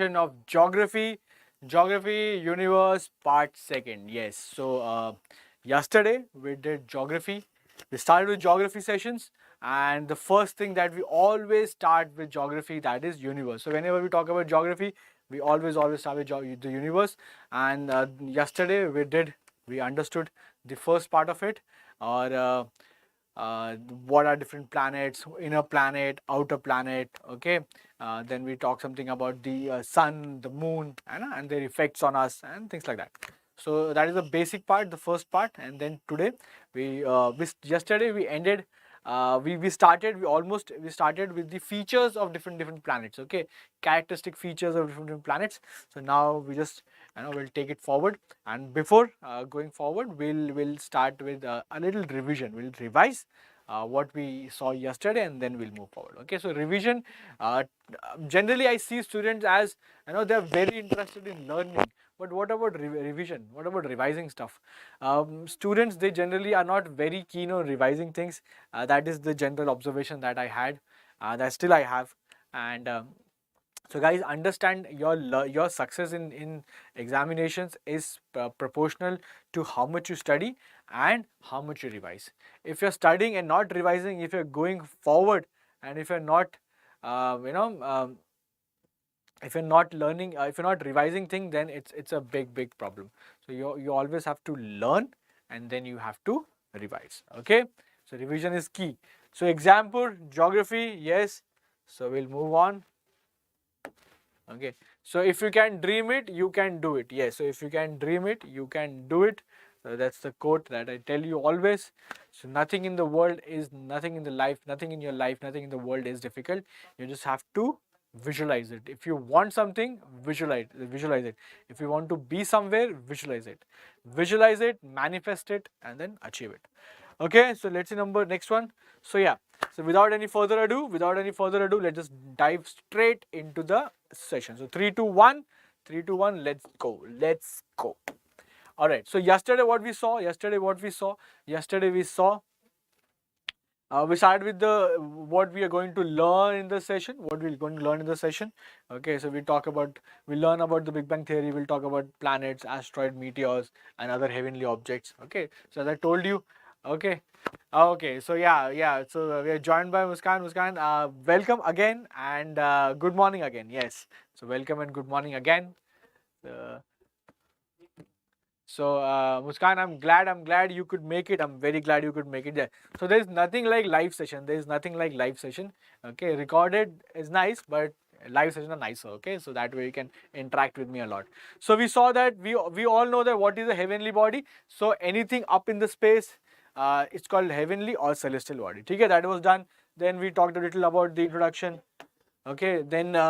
Of geography universe part second. Yes, so yesterday we did geography. We started with geography sessions, and the first thing that we always start with geography, that is universe. So whenever we talk about geography, we always start with the universe. And yesterday we understood the first part of it, or what are different planets, inner planet, outer planet. Okay, then we talk something about the sun, the moon, and their effects on us and things like that. So that is the basic part, the first part. And then today yesterday we ended, we started with the features of different planets. Okay, characteristic features of different planets. So now we just we'll take it forward. And before going forward, we'll start with a little revision. We'll revise what we saw yesterday, and then we'll move forward. Okay, so revision, generally I see students as, they're very interested in learning, but what about revision? What about revising stuff? Students, they generally are not very keen on revising things. That is the general observation that I had, that still I have. And so guys, understand your success in examinations is proportional to how much you study and how much you revise. If you're studying and not revising, if you're going forward, and if you're not if you're not learning, if you're not revising things, then it's a big problem. So you always have to learn, and then you have to revise. Okay, so revision is key. So Exampur, geography, yes. So we'll move on. Okay, so if you can dream it, you can do it. Yes, so if you can dream it, you can do it. So that's the quote that I tell you always. So nothing in the world is, nothing in the life, nothing in your life, nothing in the world is difficult. You just have to visualize it. If you want something, visualize it. If you want to be somewhere, visualize it, manifest it, and then achieve it. Okay, so let's see next one. So yeah, so without any further ado, let's just dive straight into the session. So 3, 2, 1, let's go. All right, so yesterday we saw, we started with the what we are going to learn in the session. Okay, so we'll learn about the Big Bang theory. We'll talk about planets, asteroid, meteors, and other heavenly objects. Okay, so as I told you. Okay, so yeah. So we are joined by Muskan. Welcome again, and good morning again. Yes, so welcome and good morning again. Uh, So Muskan, I'm glad you could make it. I'm very glad you could make it there. So there's nothing like live session. Okay, recorded is nice, but live session are nicer. Okay, so that way you can interact with me a lot. So we saw that we all know that what is a heavenly body. So anything up in the space, it's called heavenly or celestial body. Okay, that was done. Then we talked a little about the introduction. Okay, then.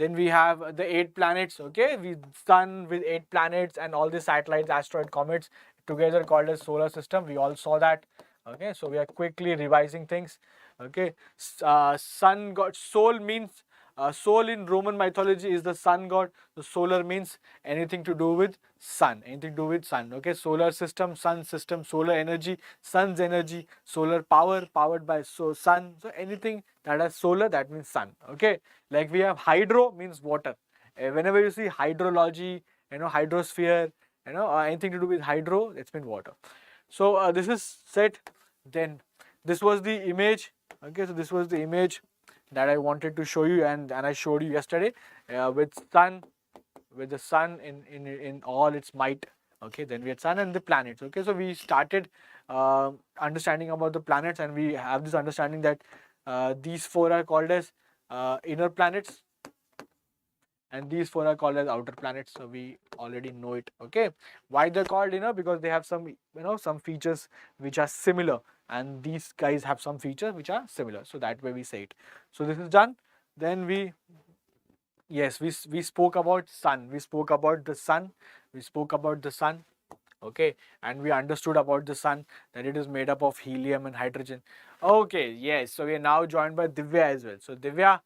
Then we have the 8 planets. Okay, we sun with 8 planets and all the satellites, asteroid, comets together called as solar system. We all saw that. Okay, so we are quickly revising things. Okay, sun god, soul means soul in Roman mythology is the sun god. The solar means anything to do with sun, Okay, solar system, sun system, solar energy, sun's energy, solar power, powered by sun. So anything that has solar, that means sun. Okay, like we have hydro means water. Whenever you see hydrology, hydrosphere, anything to do with hydro, it's been water. So this is set. Then this was the image. Okay, so this was the image that I wanted to show you, and I showed you yesterday with the sun in all its might. Okay, then we had sun and the planets. Okay, so we started understanding about the planets, and we have this understanding that these 4 are called as inner planets, and these 4 are called as outer planets. So we already know it. Okay, why they're called inner? Because they have some some features which are similar, and these guys have some features which are similar. So that way we say it. So this is done. Then we spoke about sun. We spoke about the sun. Okay, and we understood about the sun that it is made up of helium and hydrogen. Okay, yes. So we are now joined by Divya as well. So Divya,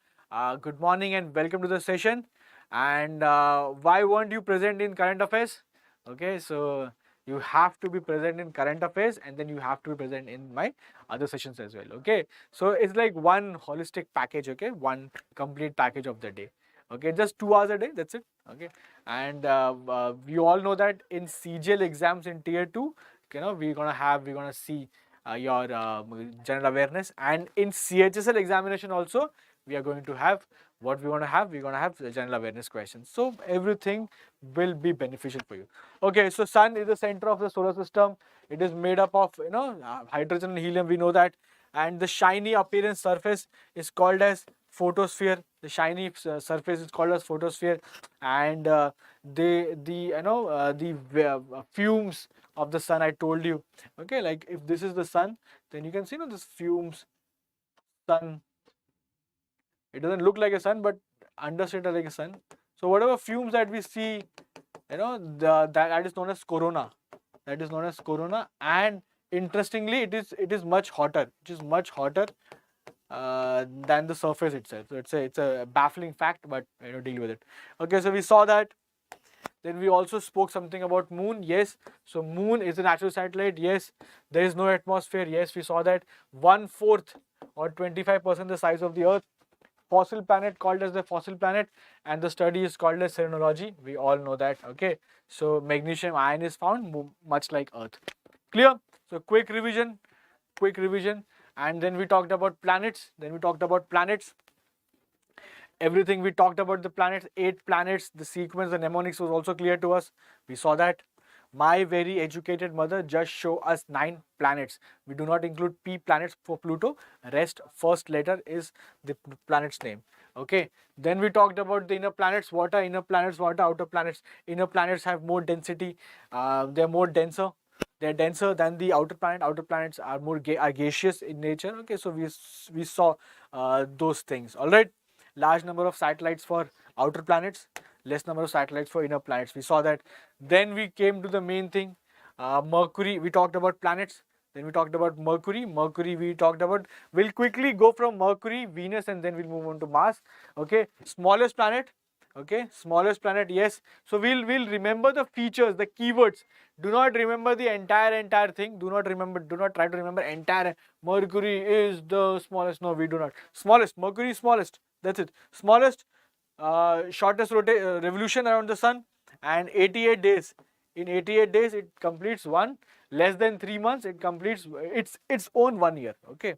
good morning and welcome to the session. And why weren't you present in current affairs? Okay, so you have to be present in current affairs, and then you have to be present in my other sessions as well. Okay, so it's like one holistic package. Okay, one complete package of the day. Okay, just 2 hours a day, that's it. Okay, and we all know that in CGL exams in tier 2, we're gonna see your general awareness, and in CHSL examination also we are going to have what we're going to have the general awareness questions. So everything will be beneficial for you. Okay, so sun is the center of the solar system. It is made up of hydrogen and helium, we know that, and the shiny appearance surface is called as photosphere. The shiny surface is called as photosphere, and the fumes of the sun, I told you. Okay, like if this is the sun, then you can see this fumes. Sun, it doesn't look like a sun, but understand it like a sun. So whatever fumes that we see, that is known as corona. That is known as corona, and interestingly, it is much hotter. It is much hotter than the surface itself. So it's a baffling fact, but deal with it. Okay, so we saw that. Then we also spoke something about moon. Yes, so moon is a natural satellite. Yes, there is no atmosphere. Yes, we saw that. 1/4 or 25% the size of the Earth. Fossil planet called as the fossil planet, and the study is called as serenology. We all know that. Okay, so magnesium ion is found much like Earth. Clear? So quick revision, and then we talked about planets. Everything we talked about the planets, 8 planets, the sequence, the mnemonics was also clear to us. We saw that. My very educated mother just show us 9 planets. We do not include P planets for Pluto. Rest, first letter is the planet's name. Okay. Then we talked about the inner planets. What are inner planets? What are outer planets? Inner planets have more density. They're more denser. They're denser than the outer planet. Outer planets are more gaseous in nature. Okay. So we saw those things. All right. Large number of satellites for outer planets, less number of satellites for inner planets. We saw that. Then we came to the main thing. Mercury, we talked about planets. Then we talked about Mercury. We talked about, we'll quickly go from Mercury, Venus, and then we'll move on to Mars. Okay, smallest planet. Okay, smallest planet, yes. So we'll remember the features, the keywords. Do not remember the entire thing. Do not try to remember entire. Mercury is the smallest. No, we do not. Smallest, Mercury is smallest. That's it. Smallest, shortest revolution around the sun, and 88 days. In 88 days, it completes one. Less than 3 months, it completes its own 1 year. Okay,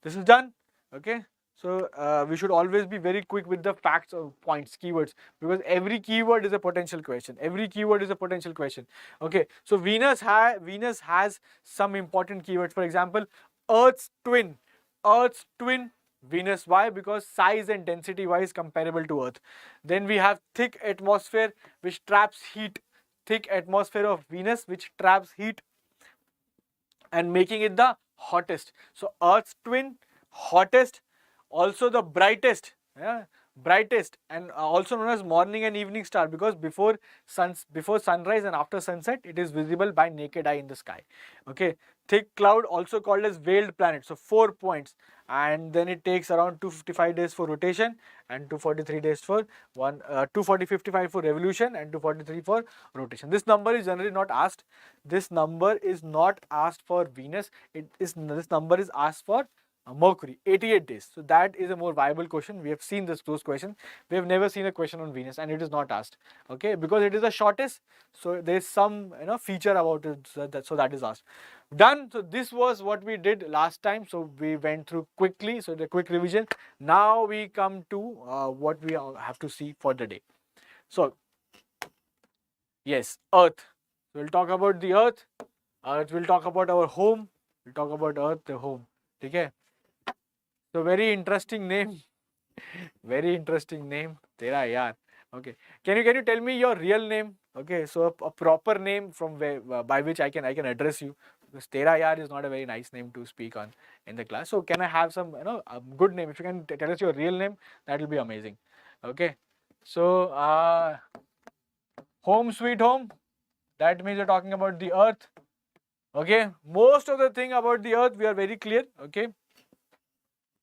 this is done. Okay, so we should always be very quick with the facts or points, keywords, because every keyword is a potential question. Okay, so Venus has some important keywords. For example, Earth's twin. Venus. Why? Because size and density wise comparable to Earth. Then we have thick atmosphere which traps heat. Thick atmosphere of Venus which traps heat and making it the hottest. So Earth's twin, hottest, also the brightest. Yeah, brightest, and also known as morning and evening star, because before sunrise and after sunset it is visible by naked eye in the sky. Okay, thick cloud, also called as veiled planet. So 4 points, and then it takes around 255 days for rotation and 243 days for 240-55 for revolution and 243 for rotation. This number is generally not asked. This number is not asked for Venus. This number is asked for Mercury, 88 days. So that is a more viable question. We have seen those questions. We have never seen a question on Venus, and it is not asked. Okay, because it is the shortest. So there is some feature about it. So that is asked. Done. So this was what we did last time. So we went through quickly. So the quick revision. Now we come to what we have to see for the day. So yes, Earth. So we'll talk about the Earth. We'll talk about our home. We'll talk about Earth, the home. Okay. So very interesting name. Very interesting name. Tera yaar. Okay. Can you tell me your real name? Okay. So a proper name from by which I can address you. Because Tera yaar is not a very nice name to speak on in the class. So can I have some a good name? If you can tell us your real name, that will be amazing. Okay. So home sweet home. That means you're talking about the Earth. Okay. Most of the thing about the Earth we are very clear. Okay.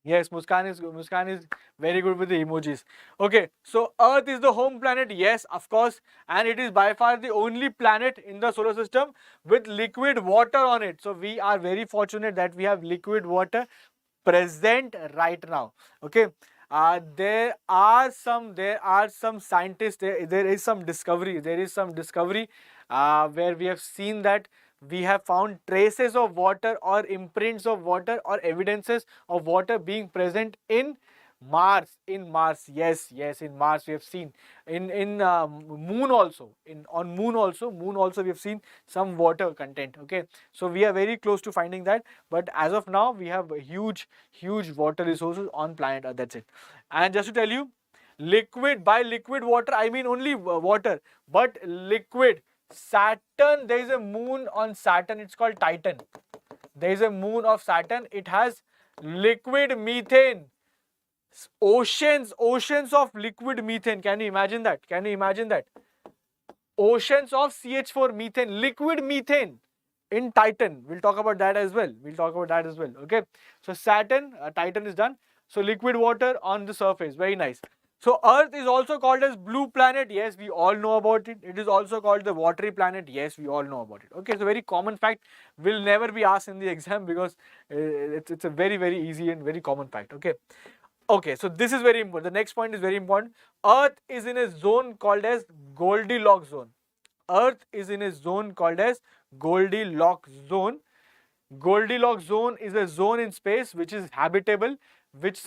Yes, Muskan is very good with the emojis. Okay, so Earth is the home planet. Yes, of course, and it is by far the only planet in the solar system with liquid water on it. So we are very fortunate that we have liquid water present right now. Okay, there are some scientists, there is some discovery, where we have seen that we have found traces of water or imprints of water or evidences of water being present in Mars. Yes, in Mars we have seen. In Moon also. On Moon also. We have seen some water content. Okay, so we are very close to finding that. But as of now, we have huge water resources on planet Earth. That's it. And just to tell you, by liquid water I mean only water, but liquid. Saturn, there is a moon on Saturn. It's called Titan. There is a moon of Saturn. It has liquid methane. Oceans of liquid methane. Can you imagine that? Oceans of CH4 methane, liquid methane in Titan. We'll talk about that as well. Okay. So Saturn, Titan is done. So liquid water on the surface. Very nice. So Earth is also called as blue planet. Yes, we all know about it. It is also called the watery planet. Yes, we all know about it. Okay, so very common fact, will never be asked in the exam because it's a very easy and very common fact. Okay, so this is very important. The next point is very important. Earth is in a zone called as Goldilocks zone. Earth is in a zone called as Goldilocks zone. Goldilocks zone is a zone in space which is habitable, which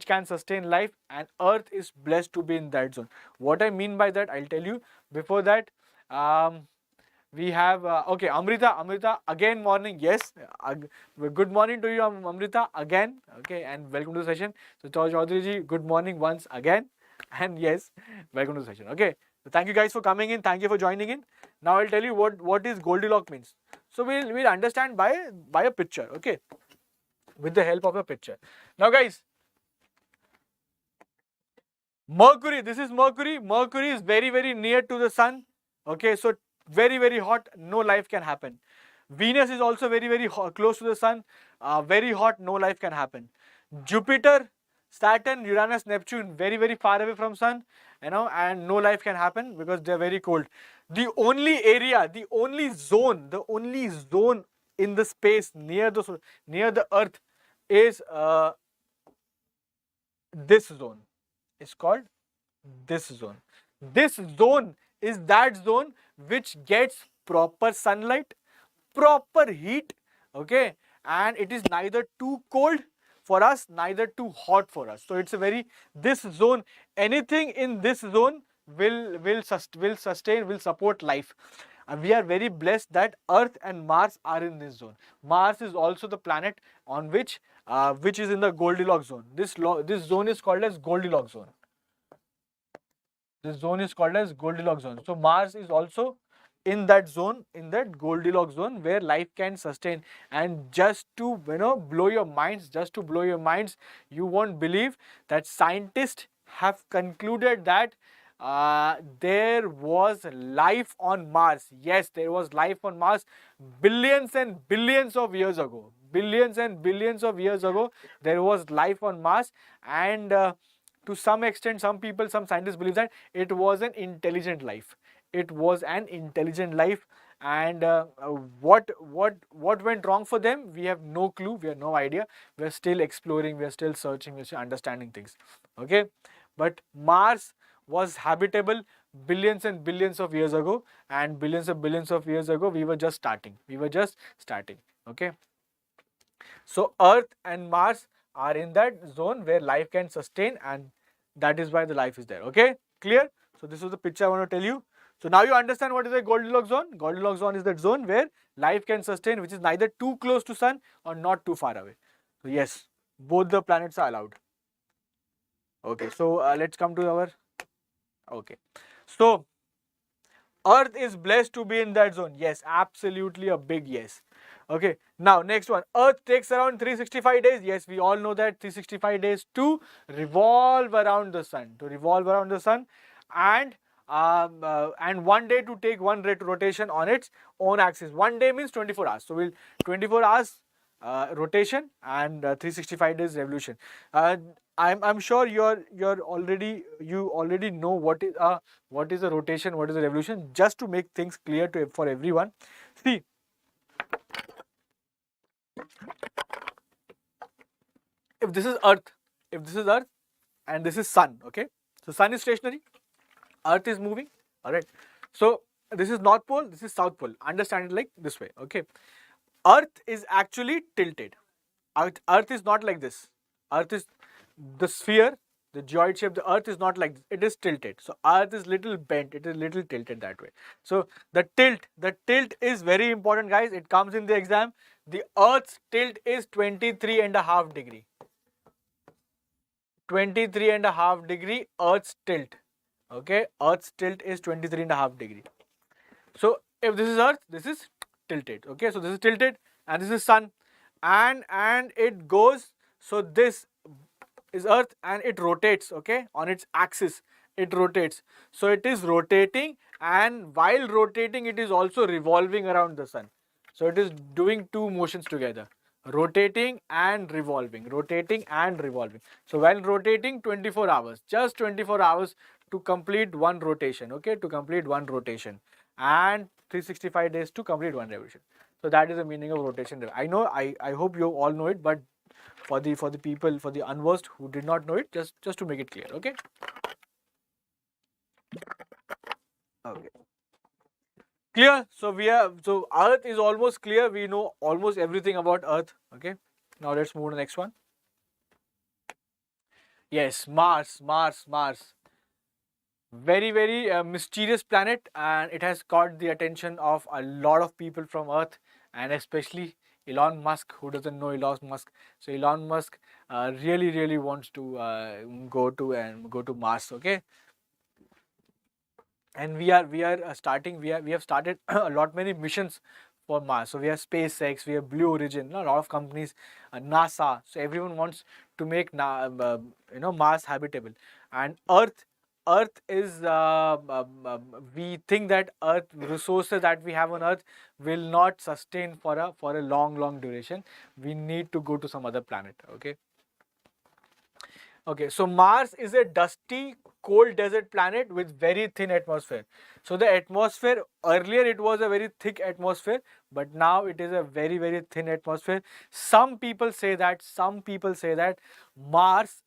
can sustain life, and Earth is blessed to be in that zone. What I mean by that, I'll tell you. Before that, we have okay, Amrita, again morning. Yes, good morning to you, Amrita, again. Okay, and welcome to the session. So Chaudhary ji, good morning once again, and yes, welcome to the session. Okay, so thank you guys for coming in. Thank you for joining in. Now I'll tell you what is Goldilocks means. So we'll understand by a picture. Okay, with the help of a picture. Now guys, Mercury. This is Mercury. Mercury is very near to the sun. Okay, so very hot, no life can happen. Venus is also very hot, close to the sun, very hot, no life can happen. Jupiter, Saturn, Uranus, Neptune, very far away from sun, and no life can happen because they are very cold. The only area, the only zone in the space near the Earth is this zone. It's called this zone. This zone is that zone which gets proper sunlight, proper heat, okay, and it is neither too cold for us, neither too hot for us. So it's this zone, anything in this zone will support life. And we are very blessed that Earth and Mars are in this zone. Mars is also the planet on which is in the Goldilocks zone. This zone is called as Goldilocks zone. This zone is called as Goldilocks zone. So Mars is also in that zone, in that Goldilocks zone where life can sustain. And just to blow your minds, you won't believe that scientists have concluded that there was life on Mars. Yes, there was life on Mars billions and billions of years ago. There was life on Mars, and to some extent, some scientists believe that it was an intelligent life. And what went wrong for them? We have no clue. We have no idea. We are still exploring. We are still searching. We are still understanding things. Okay, but Mars was habitable billions and billions of years ago, and billions of years ago we were just starting. Okay, so Earth and Mars are in that zone where life can sustain, and that is why the life is there. Okay, clear? So this was the picture I want to tell you. So now you understand what is a Goldilocks zone. Goldilocks zone is that zone where life can sustain, which is neither too close to sun or not too far away. So yes, both the planets are allowed. Okay, so let's come to our, okay. So Earth is blessed to be in that zone. Yes, absolutely a big yes. Okay, now next one. Earth takes around 365 days. Yes, we all know that 365 days to revolve around the sun. And 1 day to take one rotation on its own axis. 1 day means 24 hours. So we'll 24 hours rotation and 365 days revolution. I'm sure you already know what is a rotation, what is a revolution. Just to make things clear for everyone. See, if this is Earth, and this is sun. Okay, so sun is stationary, Earth is moving. All right. So this is North Pole, this is South Pole. Understand it like this way. Okay. Earth is actually tilted. Earth is not like this. Earth is the sphere, the geoid shape. The Earth is not like this. It is tilted. So Earth is little bent. It is little tilted that way. So the tilt is very important, guys. It comes in the exam. The Earth's tilt is 23.5 degree. 23.5 degree Earth's tilt. Okay, Earth's tilt is 23.5 degree. So if this is Earth, this is tilted. Okay, so this is tilted and this is sun, and it goes. So this is Earth and it rotates. Okay, on its axis it rotates. So it is rotating, and while rotating, it is also revolving around the sun. So it is doing two motions together, rotating and revolving, rotating and revolving. So while rotating, 24 hours, just 24 hours to complete one rotation. Okay, to complete one rotation, and 365 days to complete one revolution. So that is the meaning of rotation. I know, I hope you all know it, but for the people, for the unversed who did not know it, just to make it clear. Okay. Okay. Clear? So Earth is almost clear. We know almost everything about Earth. Okay. Now let's move to the next one. Yes, Mars. Very mysterious planet, and it has caught the attention of a lot of people from Earth, and especially Elon Musk. Who doesn't know Elon Musk? So Elon Musk really wants to go to Mars. Okay, and we have started a lot many missions for Mars. So we have SpaceX, we have Blue Origin, a lot of companies, NASA. So everyone wants to make Mars habitable, and Earth is we think that Earth resources that we have on Earth will not sustain for a long duration. We need to go to some other planet. Okay, so Mars is a dusty, cold desert planet with very thin atmosphere. So the atmosphere, earlier it was a very thick atmosphere, but now it is a very thin atmosphere. Some people say that Mars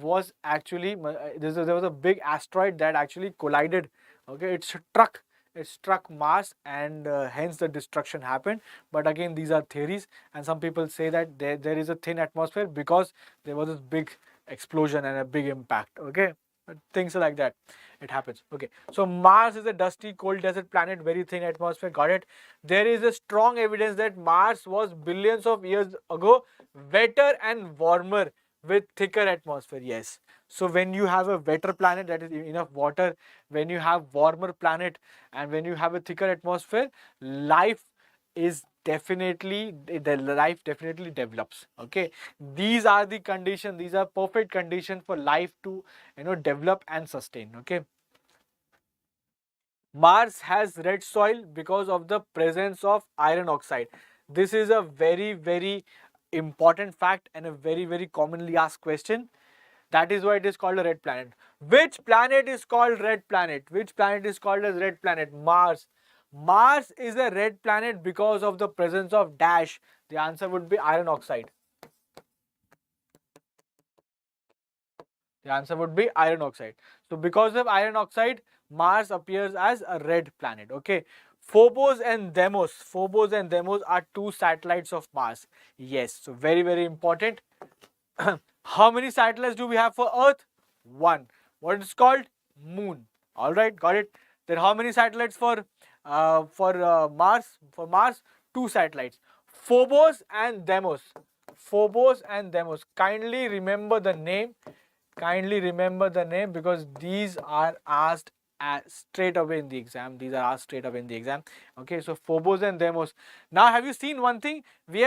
was actually, there was a big asteroid that actually collided. Okay, it struck Mars, and hence the destruction happened. But again, these are theories, and some people say that there is a thin atmosphere because there was this big explosion and a big impact. Okay, but things like that, it happens. Okay, so Mars is a dusty, cold desert planet, very thin atmosphere. Got it? There is a strong evidence that Mars was billions of years ago wetter and warmer with thicker atmosphere. Yes. So when you have a wetter planet, that is enough water, when you have warmer planet, and when you have a thicker atmosphere, life definitely develops. Okay, these are the conditions, these are perfect conditions for life to develop and sustain. Okay, Mars has red soil because of the presence of iron oxide. This is a very important fact and a very commonly asked question. That is why it is called a red planet. Which planet is called red planet? Which planet is called as red planet? Mars. Mars is a red planet because of the presence of dash. The answer would be iron oxide. The answer would be iron oxide. So because of iron oxide, Mars appears as a red planet. Okay. Phobos and Deimos. Phobos and Deimos are two satellites of Mars. Yes. So very important. How many satellites do we have for Earth? One. What is called? Moon. All right, got it. Then how many satellites for Mars? For Mars, two satellites. Phobos and Deimos. Phobos and Deimos. Kindly remember the name. Kindly remember the name, because these are asked straight away in the exam. These are asked straight away in the exam. Okay, so Phobos and Deimos. Now, have you seen one thing? We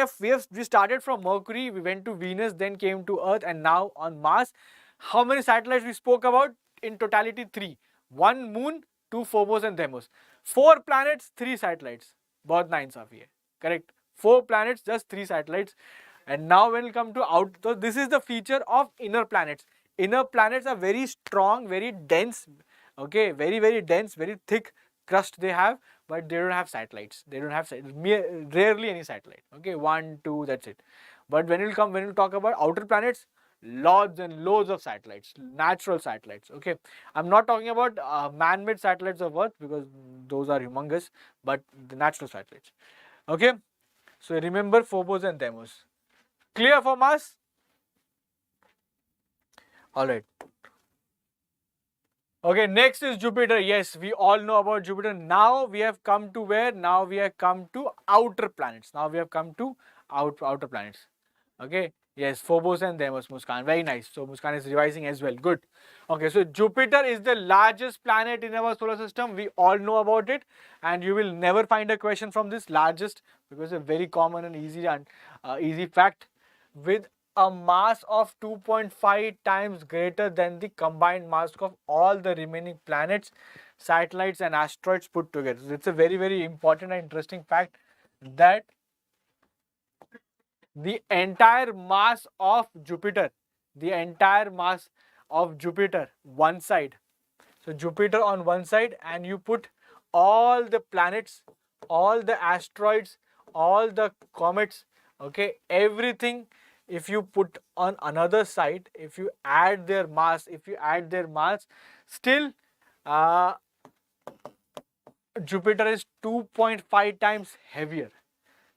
started from Mercury, we went to Venus, then came to Earth, and now on Mars. How many satellites we spoke about? In totality, 3. 1 moon, 2 Phobos and Deimos. 4 planets, 3 satellites. बहुत नाइंसाफी है. Correct. 4 planets, just 3 satellites. And now when we come to out, so this is the feature of inner planets. Inner planets are very strong, very dense. Okay, very dense, very thick crust they have, but they don't have satellites. They don't have rarely any satellite. Okay, 1, 2, that's it. But when we talk about outer planets, loads and loads of satellites, natural satellites. Okay, I'm not talking about man-made satellites of Earth because those are humongous, but the natural satellites. Okay, so remember Phobos and Deimos. Clear for Mars? All right. Okay, next is Jupiter. Yes, we all know about Jupiter. Now we have come to where? Now we have come to outer planets. Now we have come to outer planets. Okay, yes, Phobos and Deimos, Muskan. Very nice. So Muskan is revising as well. Good. Okay, so Jupiter is the largest planet in our solar system. We all know about it, and you will never find a question from this largest because it's a very common and easy fact. With a mass of 2.5 times greater than the combined mass of all the remaining planets, satellites and asteroids put together. So it's a very important and interesting fact that the entire mass of Jupiter, one side. So Jupiter on one side, and you put all the planets, all the asteroids, all the comets, okay, everything. If you put on another side, if you add their mass, still Jupiter is 2.5 times heavier.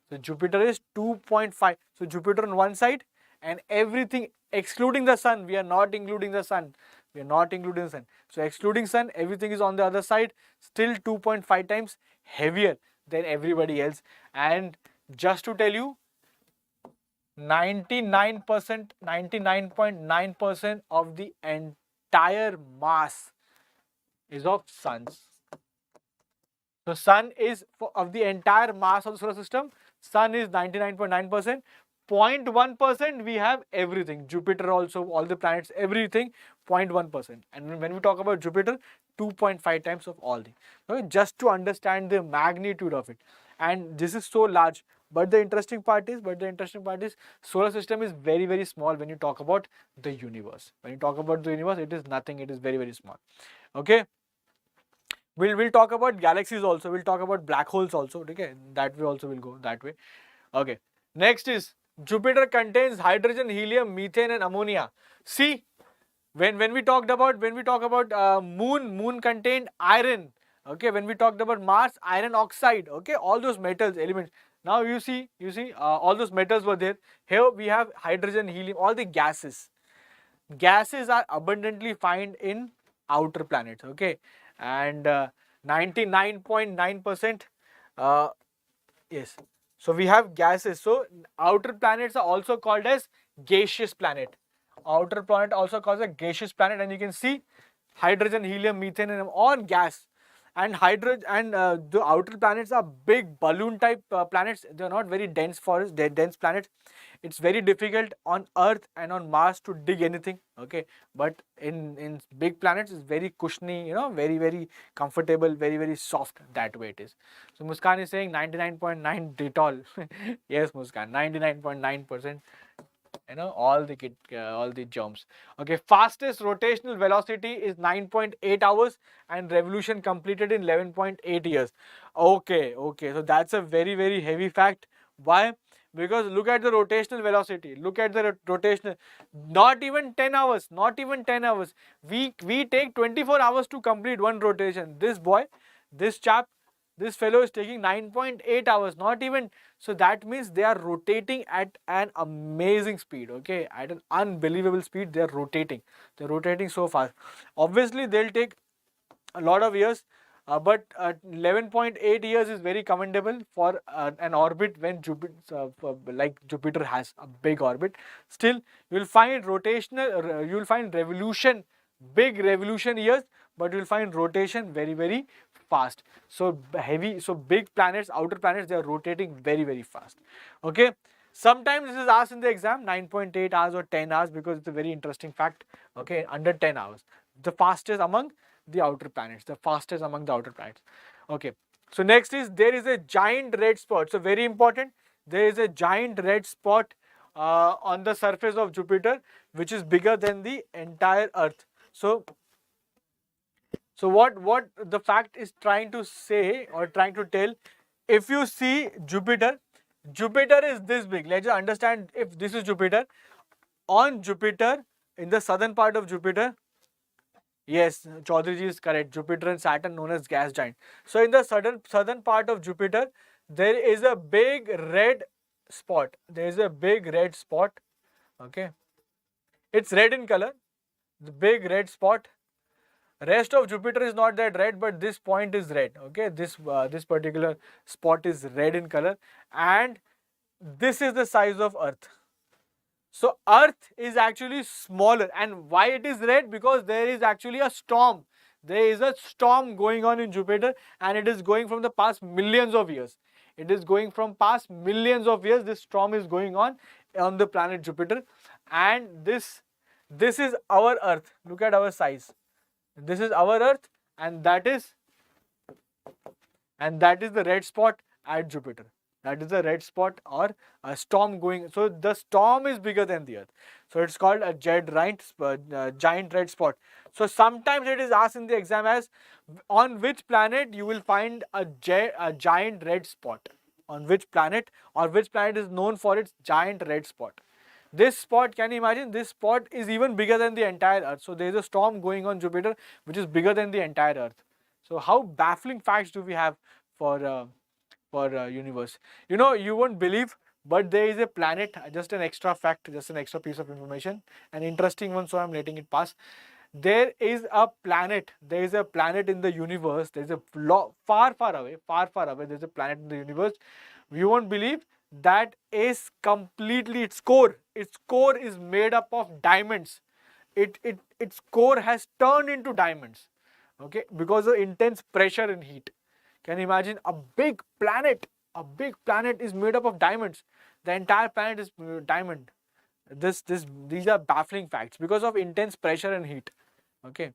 So Jupiter is 2.5. So Jupiter on one side and everything excluding the sun. We are not including the sun. So excluding sun, everything is on the other side. Still 2.5 times heavier than everybody else. And just to tell you, 99.9% of the entire mass is of suns. So sun is of the entire mass of the solar system. Sun is 99.9%. 0.1% we have everything. Jupiter also, all the planets, everything, 0.1%. And when we talk about Jupiter, 2.5 times of all the. Okay, just to understand the magnitude of it. And this is so large. But the interesting part is, solar system is very small when you talk about the universe. When you talk about the universe, it is nothing. It is very small. Okay. We'll talk about galaxies also. We'll talk about black holes also. Okay, that way also will go that way. Okay. Next is Jupiter contains hydrogen, helium, methane, and ammonia. See, when we talk about moon contained iron. Okay, when we talked about Mars, iron oxide. Okay, all those metals, elements. Now you see, all those metals were there. Here we have hydrogen, helium, all the gases. Gases are abundantly found in outer planets. Okay, and 99.9%. Yes. So we have gases. So outer planets are also called as gaseous planet. Outer planet also called a gaseous planet, and you can see hydrogen, helium, methane, and all gas. And the outer planets are big balloon type planets. They are not very dense dense planets. It's very difficult on Earth and on Mars to dig anything. Okay, but in big planets, it's very cushiony. Very comfortable, very soft. That way it is. So Muskan is saying 99.9 detol. Yes, Muskan, 99.9%. All the germs. Okay, fastest rotational velocity is 9.8 hours and revolution completed in 11.8 years. Okay, so that's a very heavy fact. Why? Because look at the rotational velocity. Look at the rotational. Not even 10 hours. We take 24 hours to complete one rotation. This fellow is taking 9.8 hours, not even. So that means they are rotating at an amazing speed, okay? At an unbelievable speed, they are rotating. They're rotating so fast. Obviously, they'll take a lot of years, but 11.8 years is very commendable for an orbit when Jupiter has a big orbit. Still, you'll find revolution, big revolution years, but you'll find rotation very fast. So big planets, outer planets, they are rotating very fast. Okay. Sometimes this is asked in the exam, 9.8 hours or 10 hours, because it's a very interesting fact. Okay, under 10 hours. The fastest among the outer planets. Okay. So next is, there is a giant red spot. So very important. There is a giant red spot on the surface of Jupiter, which is bigger than the entire Earth. So what the fact is trying to say or trying to tell, if you see Jupiter is this big. Let's just understand, if this is Jupiter, on Jupiter, in the southern part of Jupiter, yes, Chaudhary ji is correct. Jupiter and Saturn known as gas giant. So in the southern part of Jupiter, there is a big red spot. There is a big red spot. Okay, it's red in color. The big red spot. Rest of Jupiter is not that red, but this point is red. Okay, this particular spot is red in color, and this is the size of Earth. So Earth is actually smaller, and why it is red? Because there is actually a storm. There is a storm going on in Jupiter, and it is going from the past millions of years. It is going from past millions of years. This storm is going on the planet Jupiter, and this is our Earth. Look at our size. This is our Earth, and that is the red spot at Jupiter. That is the red spot or a storm going. So the storm is bigger than the Earth. So it's called a giant red spot. So sometimes it is asked in the exam as, on which planet you will find a giant red spot. On which planet, or which planet is known for its giant red spot. This spot, can you imagine? This spot is even bigger than the entire Earth. So there is a storm going on Jupiter which is bigger than the entire Earth. So how baffling facts do we have for universe? You know, you won't believe, but there is a planet, just an extra fact, just an extra piece of information, an interesting one, so I'm letting it pass. There is a planet in the universe. There's a far away, there's a planet in the universe. You won't believe, that is completely, its core is made up of diamonds. Its core has turned into diamonds, okay, because of intense pressure and heat. Can you imagine a big planet is made up of diamonds? The entire planet is diamond. These are baffling facts because of intense pressure and heat. Okay.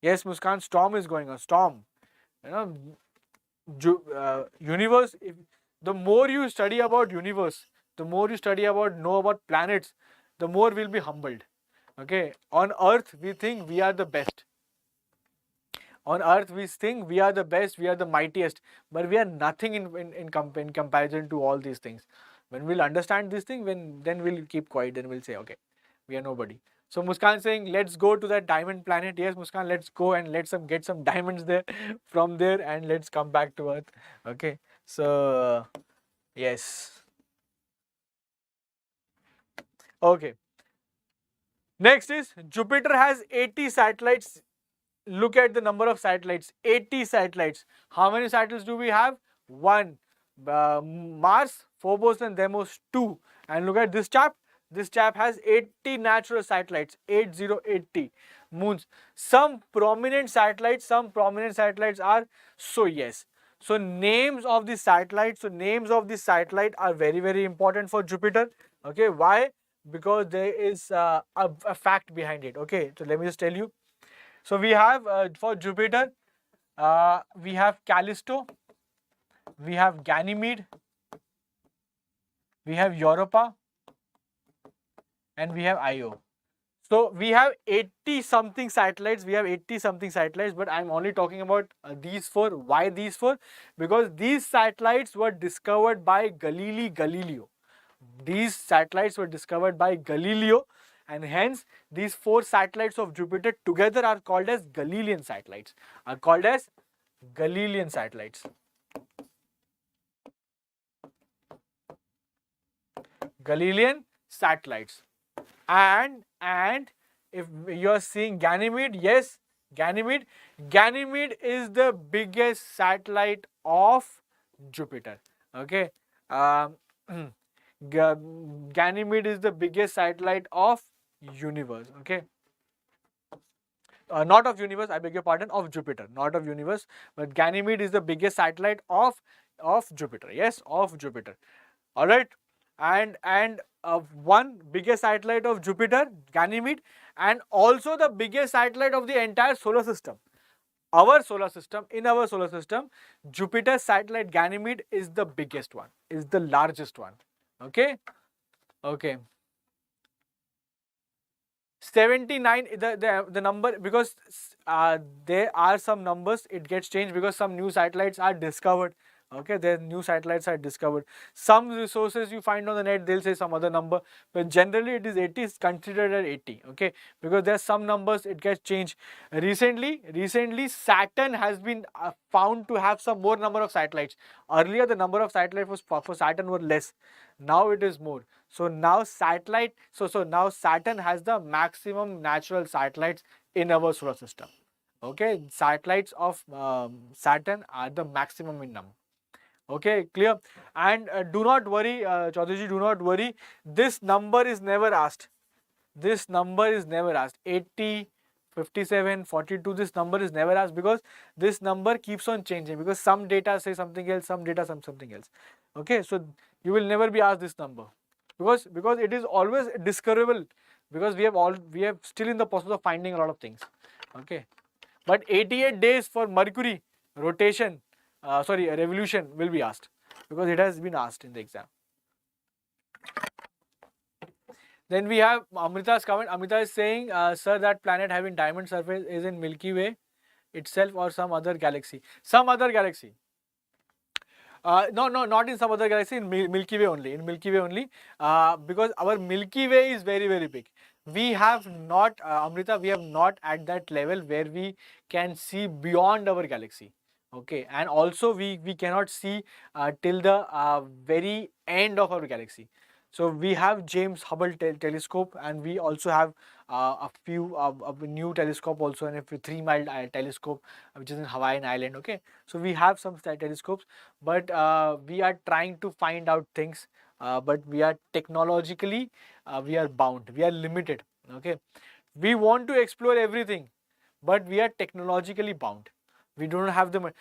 Yes, Muskan, storm is going on. Storm. You know, universe. The more you study about universe, the more you know about planets, the more we'll be humbled. Okay. On Earth, we think we are the best. On Earth, we think we are the best, we are the mightiest, but we are nothing in comparison to all these things. When we'll understand this thing, then we'll keep quiet, then we'll say, okay, we are nobody. So Muskan saying, let's go to that diamond planet. Yes, Muskan, let's go and let's get some diamonds there, from there, and let's come back to Earth. Okay, so yes. Okay. Next is Jupiter has 80 satellites. Look at the number of satellites, 80 satellites. How many satellites do we have? 1. Mars, Phobos and Deimos, 2. And look at this chap. This chap has 80 natural satellites, 80. Moons. Some prominent satellites are, so yes. So names of the satellites, are very, very important for Jupiter. Okay, why? Because there is a fact behind it. Okay, so let me just tell you. So we have for Jupiter, we have Callisto, we have Ganymede, we have Europa, and we have Io. So we have 80 something satellites. But I'm only talking about these 4. Why these 4? Because these satellites were discovered by Galileo. These satellites were discovered by Galileo. And hence, these 4 satellites of Jupiter together are called as Galilean satellites. Galilean satellites. And if you are seeing Ganymede, yes, Ganymede is the biggest satellite of Jupiter. Okay. Ganymede is the biggest satellite of universe. Okay. Not of universe, I beg your pardon, of Jupiter. Not of universe, but Ganymede is the biggest satellite of Jupiter. Yes, of Jupiter. All right. And one biggest satellite of Jupiter, Ganymede, and also the biggest satellite of the entire solar system. In our solar system, Jupiter's satellite Ganymede is the biggest one, is the largest one. Okay. 79, the number, because there are some numbers, it gets changed because some new satellites are discovered. Okay, then new satellites are discovered. Some resources you find on the net, they'll say some other number, but generally it is 80, is considered at 80. Okay, because there are some numbers it gets changed. Recently Saturn has been found to have some more number of satellites. Earlier the number of satellites was for Saturn were less. Now it is more. So now now Saturn has the maximum natural satellites in our solar system. Okay, satellites of Saturn are the maximum in number. Okay, clear. And do not worry, Chaudhary, do not worry. This number is never asked. This number is never asked. 80, 57, 42, this number is never asked because this number keeps on changing, because some data say something else, some data something else. Okay, so you will never be asked this number because it is always discoverable, because we have still in the process of finding a lot of things. Okay, but 88 days for Mercury rotation, revolution will be asked, because it has been asked in the exam. Then we have Amrita's comment. Amrita is saying, sir, that planet having diamond surface is in Milky Way itself or some other galaxy? Some other galaxy. No, not in some other galaxy, in Milky Way only. In Milky Way only, because our Milky Way is very, very big. We have not, Amrita, we have not at that level where we can see beyond our galaxy. Okay, and also we cannot see till the very end of our galaxy. So we have James Hubble telescope, and we also have a few a new telescope also, and a 3 mile telescope which is in Hawaiian Island. Okay, so we have some telescopes, but we are trying to find out things, but we are technologically we are bound, we are limited. Okay, we want to explore everything, but we are technologically bound. We don't have the.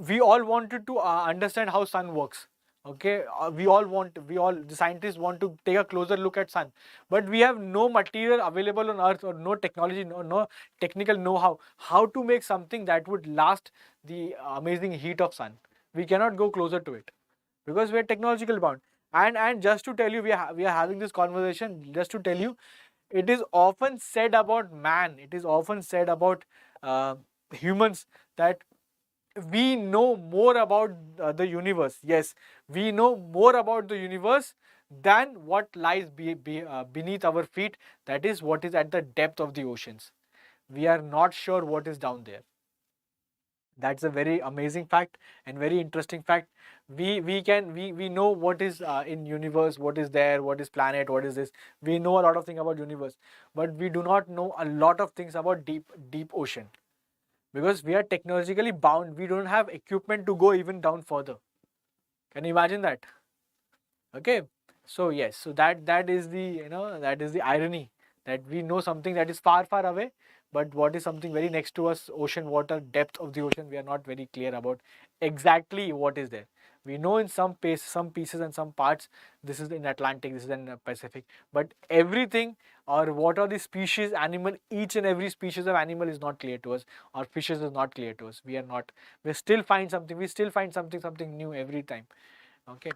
We all wanted to understand how sun works. Okay, the scientists want to take a closer look at sun, but we have no material available on earth, or no technology, no technical know-how to make something that would last the amazing heat of sun. We cannot go closer to it because we are technological bound. And just to tell you, we are having this conversation just to tell you, it is often said about man, it is often said about humans, that we know more about the universe. Yes, we know more about the universe than what lies beneath our feet. That is what is at the depth of the oceans. We are not sure what is down there. That's a very amazing fact and very interesting fact. We know what is in universe, what is there, what is planet, what is this. We know a lot of things about universe, but we do not know a lot of things about deep ocean. Because we are technologically bound, we don't have equipment to go even down further. Can you imagine that? Okay, so yes, so that is the that is the irony, that we know something that is far away, but what is something very next to us, ocean water, depth of the ocean, we are not very clear about exactly what is there. We know in some pieces and some parts, this is in Atlantic, this is in Pacific, but everything, or what are the species, animal, each and every species of animal is not clear to us, or fishes is not clear to us. We still find something new every time. Okay.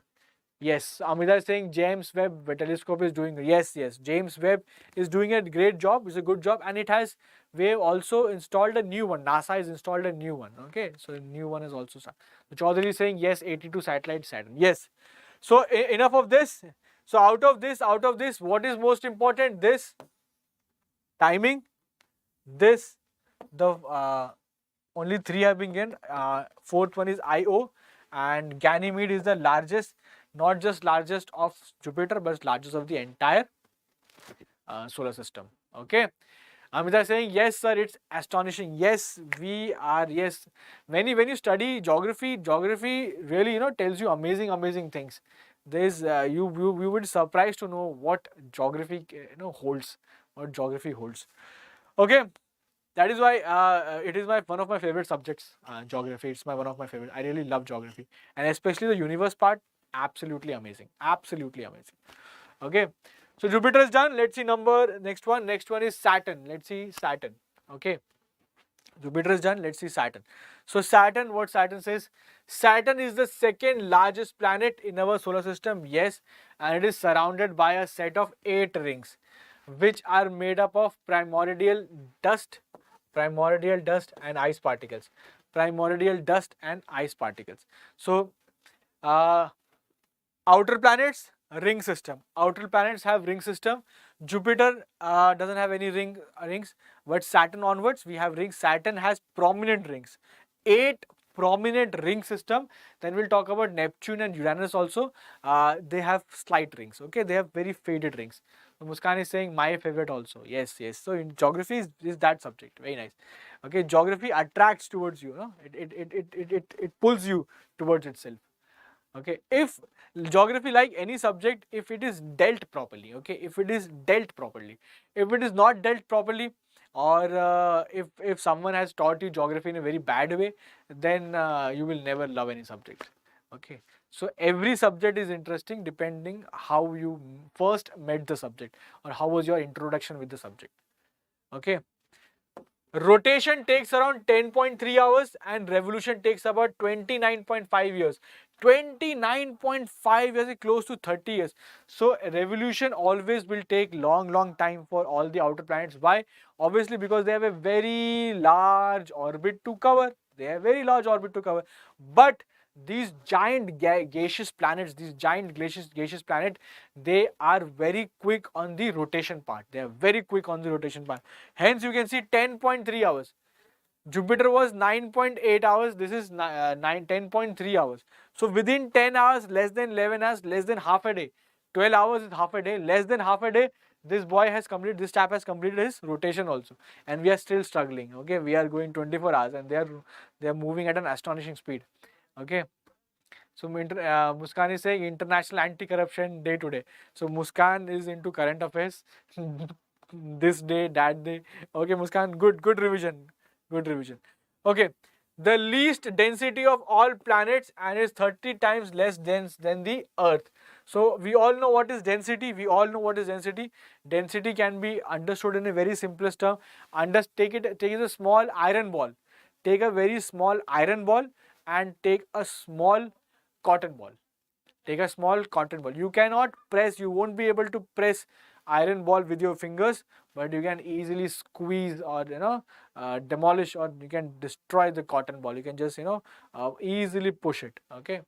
Yes, Amrita is saying James Webb telescope is doing, yes, James Webb is doing a great job, it's a good job, and we have also installed a new one. NASA has installed a new one. Okay, so a new one is also. So Chaudhary is saying yes, 82 satellites Saturn. Yes. So enough of this. So out of this, what is most important? This timing, this, the only 3 have been given. Fourth one is Io, and Ganymede is the largest. Not just largest of Jupiter, but largest of the entire solar system. Okay. Amrita is saying, yes, sir, it's astonishing. Yes, we are, yes. When you study geography really, tells you amazing things. There's, you would be surprised to know what geography, holds, what geography holds. Okay. That is why it is one of my favorite subjects, geography. It's one of my favorite. I really love geography, and especially the universe part. Absolutely amazing. Okay, so Jupiter is done. Let's see next one is Saturn. Let's see Saturn. Okay, Jupiter is done. Let's see Saturn. So Saturn, what Saturn says, Saturn is the second largest planet in our solar system. Yes, and it is surrounded by a set of 8 rings, which are made up of primordial dust and ice particles. So Outer planets, ring system. Outer planets have ring system. Jupiter doesn't have any rings, but Saturn onwards we have rings. Saturn has prominent rings. 8 prominent ring system. Then we'll talk about Neptune and Uranus also. They have slight rings. Okay, they have very faded rings. So Muskan is saying my favorite also. Yes, yes. So in geography is that subject. Very nice. Okay, geography attracts towards you. No? It pulls you towards itself. Okay, if geography, like any subject, if it is dealt properly, okay, if it is dealt properly, if it is not dealt properly, or if someone has taught you geography in a very bad way, then you will never love any subject. Okay, so every subject is interesting depending how you first met the subject or how was your introduction with the subject. Okay, rotation takes around 10.3 hours and revolution takes about 29.5 years. 29.5 years is close to 30 years. So revolution always will take long time for all the outer planets. Why? Obviously because they have a very large orbit to cover. They have very large orbit to cover. But these giant gaseous planets, these giant gaseous planet, they are very quick on the rotation part. They are very quick on the rotation part. Hence you can see 10.3 hours. Jupiter was 9.8 hours. This is 10.3 hours. So within 10 hours, less than 11 hours, less than half a day. 12 hours is half a day. Less than half a day, this this chap has completed his rotation also. And we are still struggling. Okay, we are going 24 hours and they are moving at an astonishing speed. Okay. So Muskan is saying International Anti-Corruption Day today. So Muskan is into current affairs. This day, that day. Okay, Muskan, good revision. Good revision. Okay. The least density of all planets and is 30 times less dense than the Earth. So we all know what is density. We all know what is density. Density can be understood in a very simplest term. Take a small iron ball. Take a very small iron ball and take a small cotton ball. Take a small cotton ball. You cannot press, you won't be able to press iron ball with your fingers, but you can easily squeeze or demolish, or you can destroy the cotton ball. You can just easily push it. Okay,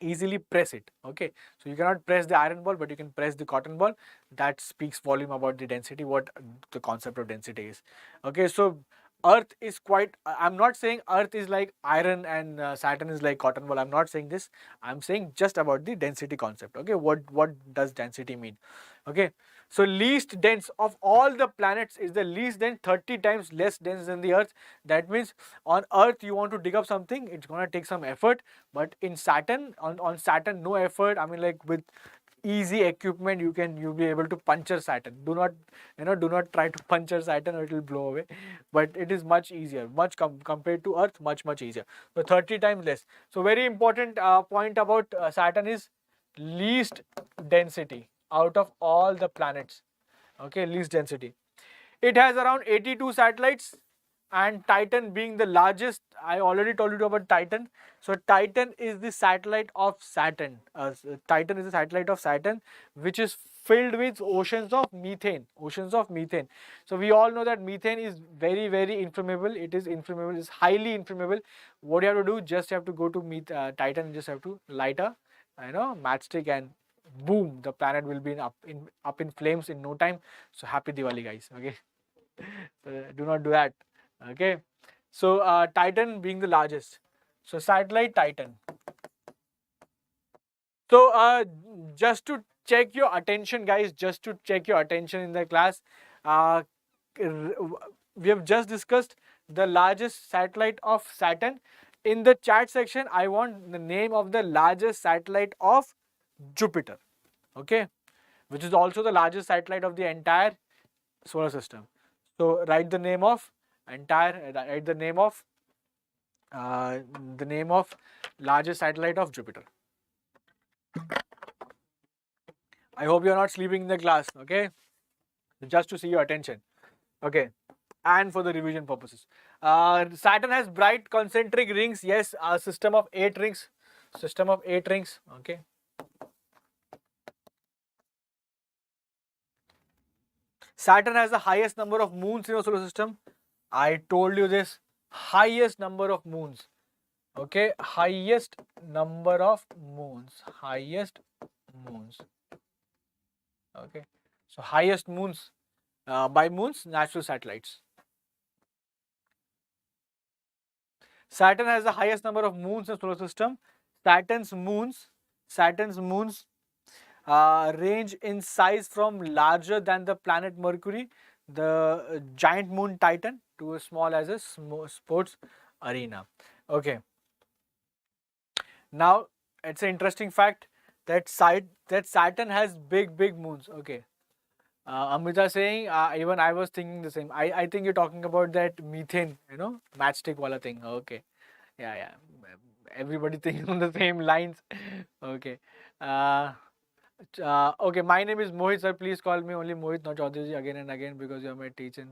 easily press it. Okay, so you cannot press the iron ball, but you can press the cotton ball. That speaks volume about the density, what the concept of density is. Okay, so Earth is quite, I'm not saying Earth is like iron and Saturn is like cotton ball. I'm not saying this. I'm saying just about the density concept. Okay, what does density mean? Okay, so least dense of all the planets is the least dense, 30 times less dense than the Earth. That means on Earth you want to dig up something, it's gonna take some effort. But in Saturn, on Saturn, no effort. I mean, like with easy equipment you'll be able to puncture Saturn. Do not try to puncture Saturn or it will blow away. But it is much easier, compared to Earth, much easier. So 30 times less. So very important point about Saturn is least density out of all the planets. Okay, least density. It has around 82 satellites, and Titan being the largest. I already told you about Titan. So Titan is the satellite of Saturn. Titan is the satellite of Saturn, which is filled with oceans of methane. Oceans of methane. So we all know that methane is very inflammable. It is inflammable. It's highly inflammable. What you have to do? Just have to go to Titan. Just have to light a matchstick, and boom, the planet will be up in flames in no time. So happy Diwali, guys. Okay. So do not do that. Okay. So Titan being the largest. So satellite Titan. So just to check your attention, guys, just to check your attention in the class, we have just discussed the largest satellite of Saturn. In the chat section, I want the name of the largest satellite of Jupiter. Okay, which is also the largest satellite of the entire solar system. So write the name of the name of largest satellite of Jupiter. I hope you are not sleeping in the class. Okay, just to see your attention. Okay, and for the revision purposes. Saturn has bright concentric rings. Yes, a system of 8 rings. System of 8 rings. Okay. Saturn has the highest number of moons in our solar system. I told you this. Highest number of moons. Okay, highest number of moons. Highest moons. Okay, so highest moons by moons, natural satellites. Saturn has the highest number of moons in the solar system. Saturn's moons, Saturn's moons range in size from larger than the planet Mercury, the giant moon Titan, to as small as a sports arena. Okay. Now it's an interesting fact that Saturn has big moons. Okay. Amrita saying, even I was thinking the same. I think you're talking about that methane, matchstick wala thing. Okay. Yeah. Everybody thinking on the same lines. Okay. Okay, my name is Mohit, sir. Please call me only Mohit, not Chaudhary again and again because you are my teacher.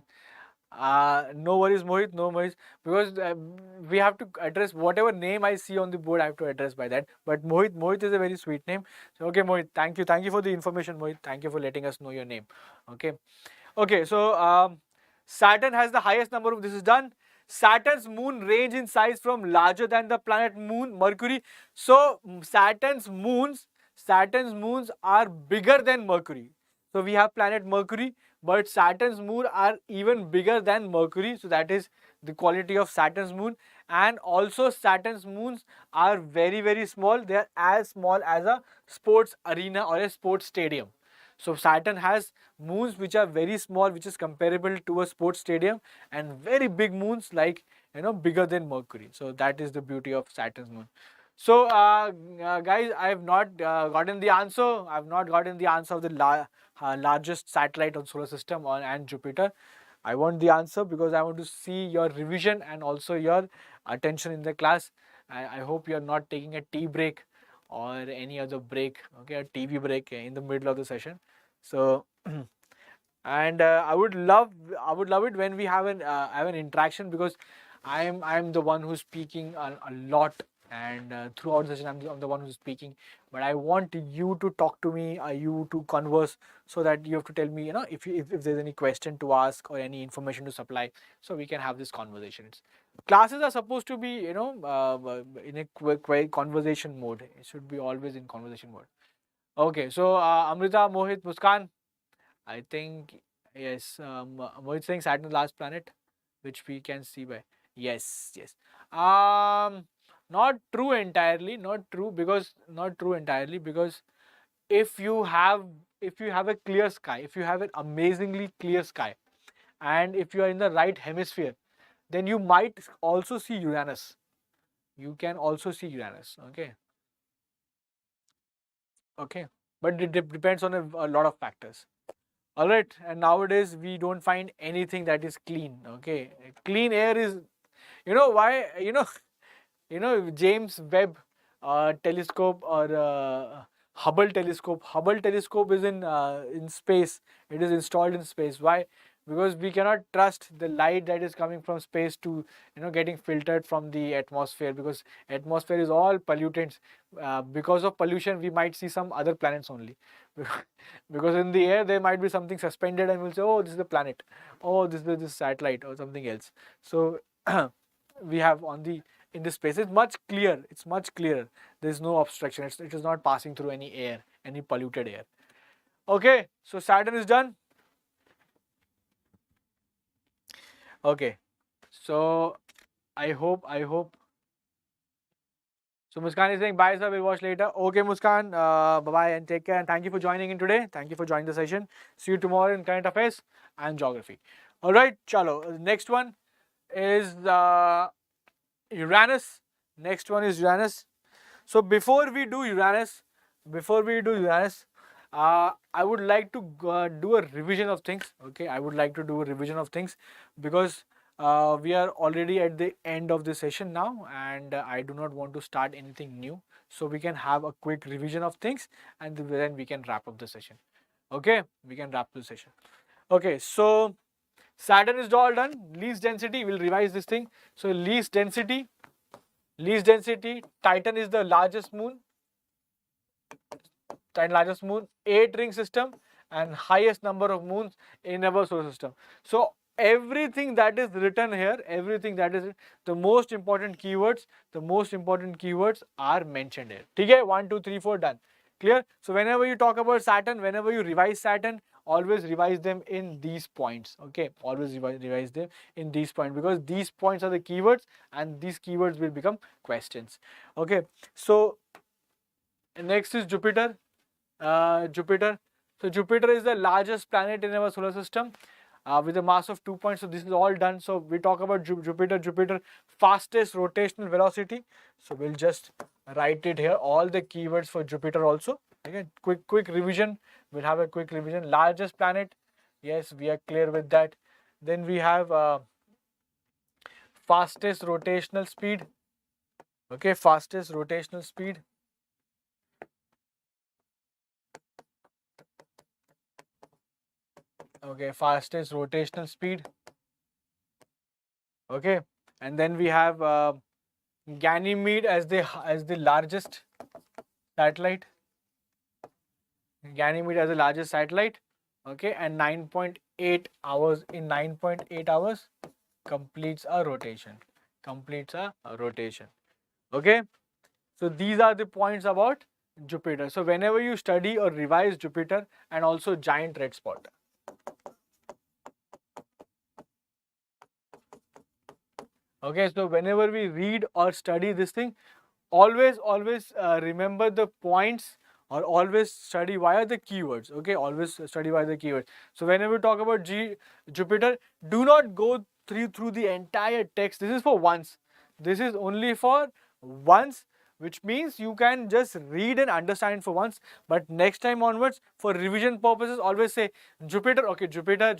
No worries, Mohit, no worries. Because we have to address whatever name I see on the board, I have to address by that. But Mohit is a very sweet name. So, okay, Mohit, thank you for the information, Mohit. Thank you for letting us know your name. Okay, so Saturn has the highest number of, this is done. Saturn's moon range in size from larger than the planet moon Mercury. So Saturn's moons are bigger than Mercury. So we have planet Mercury, but Saturn's moon are even bigger than Mercury. So that is the quality of Saturn's moon. And also Saturn's moons are very small. They are as small as a sports arena or a sports stadium. So Saturn has moons which are very small, which is comparable to a sports stadium, and very big moons like bigger than Mercury. So that is the beauty of Saturn's moon. So guys, I have not gotten the answer. I have not gotten the answer of the largest satellite on solar system and Jupiter. I want the answer because I want to see your revision and also your attention in the class. I hope you are not taking a tea break or any other break, okay, a TV break in the middle of the session. So, and I would love it when we have an interaction, because I'm the one who's speaking a lot, and throughout the session I'm the one who's speaking. But I want you to talk to me, you to converse, so that you have to tell me, if there's any question to ask or any information to supply, so we can have this conversation. Classes are supposed to be, in a conversation mode. It should be always in conversation mode. Okay, so Amrita, Mohit, Muskan, I think, yes, Mohit saying Saturn last planet, which we can see by, yes. Not true entirely, not true entirely, because if you have a clear sky, if you have an amazingly clear sky, and if you are in the right hemisphere, then you might also see Uranus. You can also see Uranus. Okay, but it depends on a lot of factors. All right, and nowadays we don't find anything that is clean. Okay, clean air is, why, James Webb telescope, or Hubble telescope. Hubble telescope is in space. It is installed in space. Why? Because we cannot trust the light that is coming from space to getting filtered from the atmosphere, because atmosphere is all pollutants. Because of pollution, we might see some other planets only. Because in the air there might be something suspended, and we'll say, oh, this is a planet, oh, this is this satellite or something else. So we have in this space, it's much clearer. There's no obstruction. It is not passing through any air, any polluted air. Okay, so Saturn is done. Okay, so I hope. So Muskan is saying bye, sir. We'll watch later. Okay, Muskan. Bye bye and take care. And thank you for joining in today. Thank you for joining the session. See you tomorrow in current affairs and geography. All right, chalo. Next one is Uranus. Next one is Uranus. So before we do Uranus, I would like to do a revision of things. Okay, I would like to do a revision of things, because we are already at the end of the session now, and I do not want to start anything new. So we can have a quick revision of things, and then we can wrap up the session. Okay, we can wrap the session. Okay, so Saturn is all done. Least density, we'll revise this thing. So least density, Titan is the largest moon. 8 ring system, and highest number of moons in our solar system. So everything that is written here, everything that is the most important keywords, are mentioned here. Okay, 1, 2, 3, 4, done. Clear? So whenever you talk about Saturn, whenever you revise Saturn, always revise them in these points. Okay, always revise them in these points, because these points are the keywords and these keywords will become questions. Okay, so next is Jupiter. Jupiter. So Jupiter is the largest planet in our solar system, with a mass of 2 points. So this is all done. So we talk about Jupiter, fastest rotational velocity. So we'll just write it here, all the keywords for Jupiter also. Again, quick revision. We'll have a quick revision. Largest planet. Yes, we are clear with that. Then we have fastest rotational speed. Okay, fastest rotational speed. Okay, fastest rotational speed. Okay, and then we have Ganymede as the largest satellite. Ganymede as the largest satellite. Okay, and 9.8 hours. In 9.8 hours, completes a rotation. Okay, so these are the points about Jupiter. So whenever you study or revise Jupiter and also giant red spot. Okay, so whenever we read or study this thing, always remember the points, or always study via the keywords. Okay, always study via the keywords. So whenever we talk about Jupiter, do not go through the entire text. This is for once. This is only for once, which means you can just read and understand for once. But next time onwards, for revision purposes, always say Jupiter. Okay, Jupiter,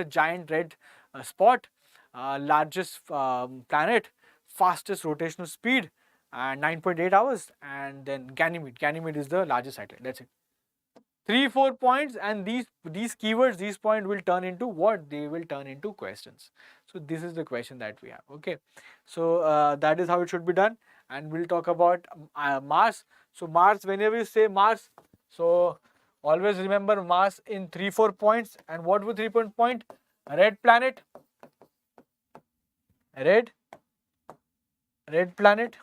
giant red spot, largest planet, fastest rotational speed, and 9.8 hours, and then Ganymede is the largest satellite. That's it. 3-4 points, and these keywords, these points will turn into what? They will turn into questions. So this is the question that we have. Okay, so that is how it should be done. And we'll talk about Mars. So Mars, whenever you say Mars, so always remember Mars in 3-4 points. And what were 3-point point? Red planet, red planet,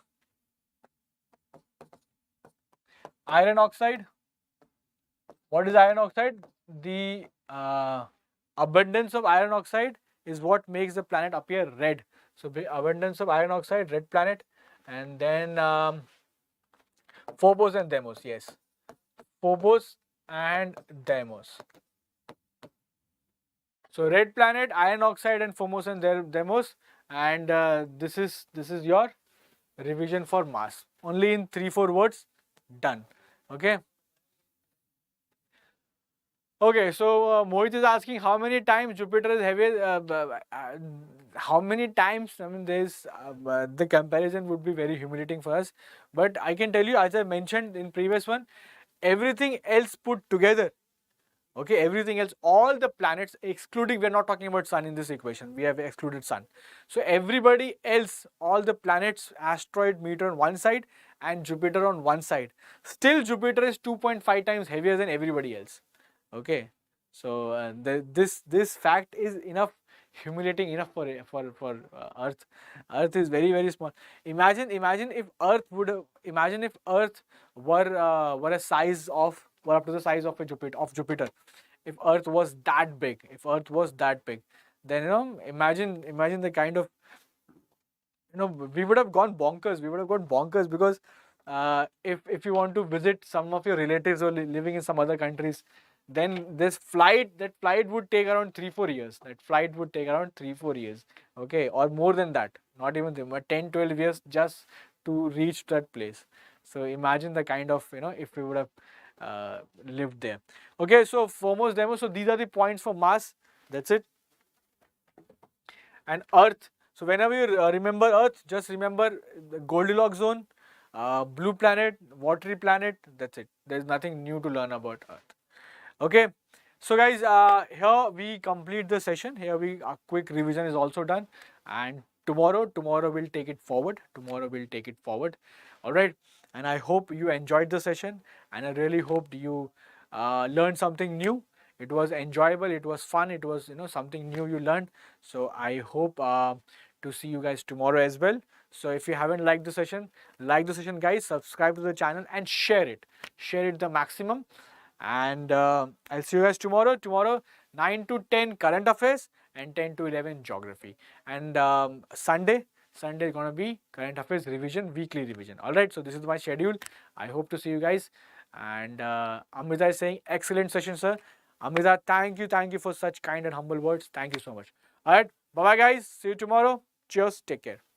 iron oxide. What is iron oxide? The abundance of iron oxide is what makes the planet appear red. So abundance of iron oxide, red planet. And then Phobos and Deimos. Yes, Phobos and Deimos. So red planet, iron oxide, and Phobos and Deimos. And this is your revision for Mars. Only in 3-4 words. Done. Okay. Okay, so Mohit is asking how many times Jupiter is heavier. How many times? I mean, the comparison would be very humiliating for us. But I can tell you, as I mentioned in previous one, everything else put together. Okay, everything else, all the planets, excluding, we're not talking about Sun in this equation. We have excluded Sun. So everybody else, all the planets, asteroid, meteor on one side, and Jupiter on one side. Still, Jupiter is 2.5 times heavier than everybody else. Okay, so this fact is enough, humiliating enough for Earth. Earth is very small. Imagine if Earth were a size of, were up to the size of Jupiter. If Earth was that big, then imagine the kind of, we would have gone bonkers, because if you want to visit some of your relatives who are living in some other countries, then that flight would take around 3-4 years. Okay, or more than that, not even 10-12 years just to reach that place. So imagine the kind of, if we would have lived there. Okay, so Phobos, Deimos. So these are the points for Mars. That's it. And Earth. So whenever you remember Earth, just remember the Goldilocks zone, blue planet, watery planet. That's it. There's nothing new to learn about Earth. Okay, so guys, here we complete the session. Here a quick revision is also done, and tomorrow we'll take it forward. All right, and I hope you enjoyed the session, and I really hope you learned something new. It was enjoyable, it was fun, it was something new you learned. So I hope to see you guys tomorrow as well. So if you haven't liked the session, like the session guys, subscribe to the channel and share it. Share it the maximum. And I'll see you guys tomorrow. Tomorrow 9 to 10 current affairs and 10 to 11 geography. And Sunday is going to be current affairs revision, weekly revision. Alright, so this is my schedule. I hope to see you guys. And Amrita is saying, excellent session, sir. Amrita, thank you for such kind and humble words. Thank you so much. Alright, bye bye guys. See you tomorrow. Cheers. Take care.